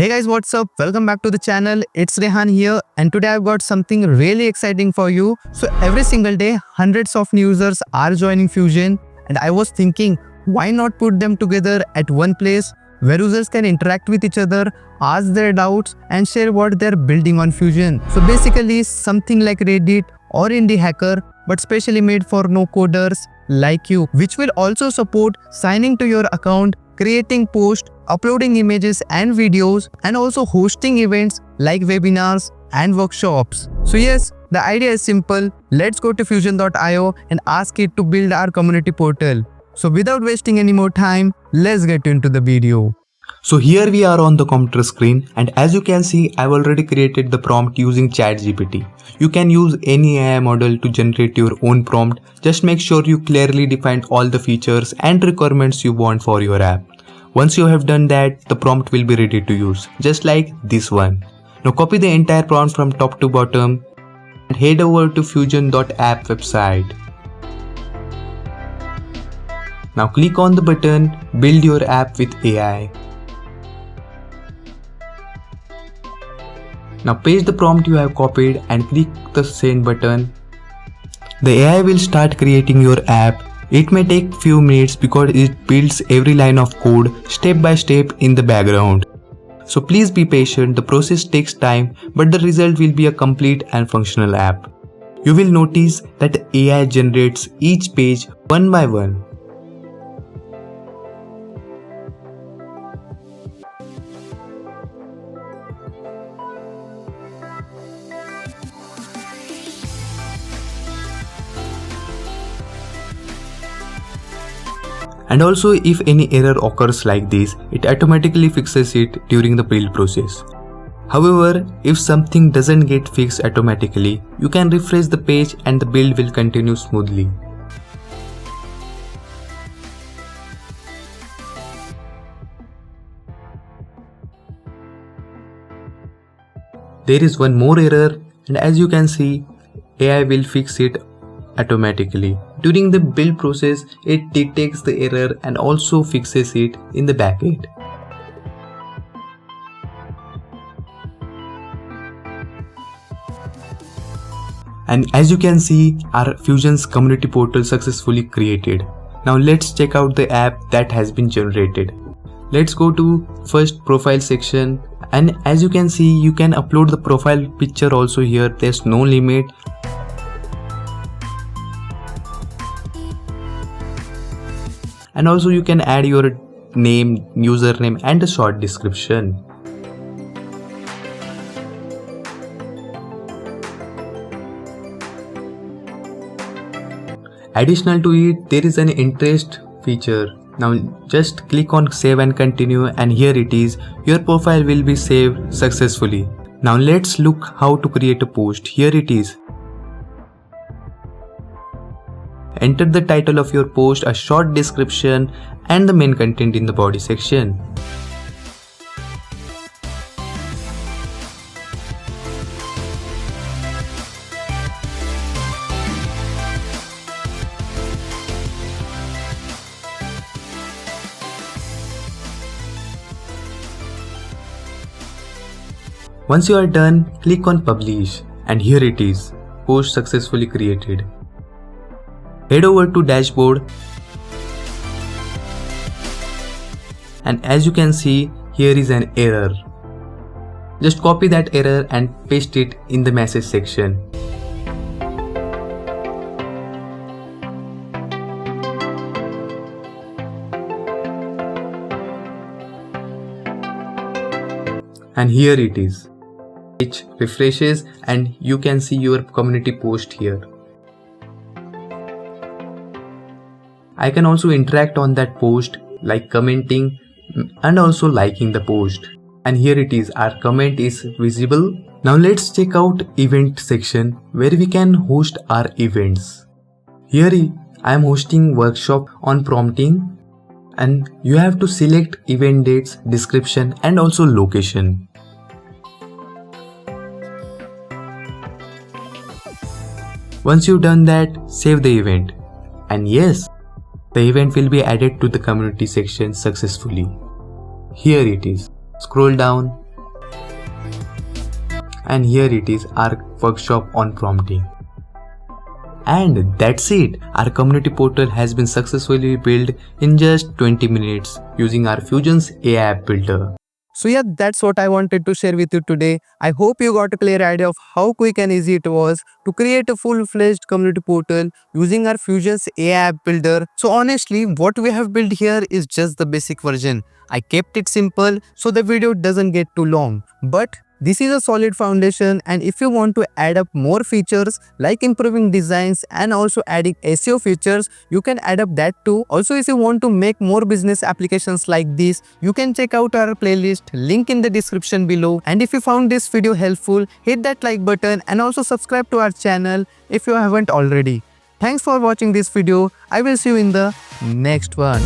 Hey guys, what's up? Welcome back to the channel. It's Rehan here, and today I've got something really exciting for you. So every single day, hundreds of new users are joining Fuzen, and I was thinking, why not put them together at one place where users can interact with each other, ask their doubts, and share what they're building on Fuzen. So basically, something like Reddit or Indie Hacker, but specially made for no-coders like you, which will also support signing to your account, creating posts, uploading images and videos, and also hosting events like webinars and workshops. So yes, the idea is simple. Let's go to fuzen.io and ask it to build our community portal. So without wasting any more time, let's get into the video. So here we are on the computer screen, and as you can see, I've already created the prompt using ChatGPT. You can use any AI model to generate your own prompt. Just make sure you clearly define all the features and requirements you want for your app. Once you have done that, the prompt will be ready to use, just like this one. Now copy the entire prompt from top to bottom and head over to fuzen.app website. Now click on the button Build your app with AI. Now paste the prompt you have copied and click the send button. The AI will start creating your app. It may take few minutes because it builds every line of code step by step in the background. So please be patient, the process takes time, but the result will be a complete and functional app. You will notice that AI generates each page one by one. And also, if any error occurs like this, it automatically fixes it during the build process. However, if something doesn't get fixed automatically, you can refresh the page and the build will continue smoothly. There is one more error, and as you can see, AI will fix it automatically. During the build process, it detects the error and also fixes it in the backend. And as you can see, our Fuzen's community portal successfully created. Now let's check out the app that has been generated. Let's go to first profile section, and as you can see, you can upload the profile picture also here. There's no limit. And also you can add your name, username and a short description. Additional to it, there is an interest feature. Now just click on save and continue, and here it is. Your profile will be saved successfully. Now let's look how to create a post. Here it is. Enter the title of your post, a short description, and the main content in the body section. Once you are done, click on publish, and here it is. Post successfully created. Head over to dashboard, and as you can see, here is an error. Just copy that error and paste it in the message section. And here it is. It refreshes and you can see your community post here. I can also interact on that post, like commenting and also liking the post. And here it is, our comment is visible. Now let's check out event section where we can host our events. Here I am hosting workshop on prompting, and you have to select event dates, description and also location. Once you've done that, save the event. And yes, the event will be added to the community section successfully. Here it is. Scroll down And here it is, our workshop on prompting. And that's it. Our community portal has been successfully built in just 20 minutes using our Fuzen's AI app builder. So yeah, that's what I wanted to share with you today. I hope you got a clear idea of how quick and easy it was to create a full-fledged community portal using our Fusion's AI app builder. So honestly, what we have built here is just the basic version. I kept it simple so the video doesn't get too long. But this is a solid foundation, and if you want to add up more features like improving designs and also adding SEO features, you can add up that too. Also, if you want to make more business applications like this, you can check out our playlist, link in the description below. And if you found this video helpful, hit that like button and also subscribe to our channel if you haven't already. Thanks for watching this video. I will see you in the next one.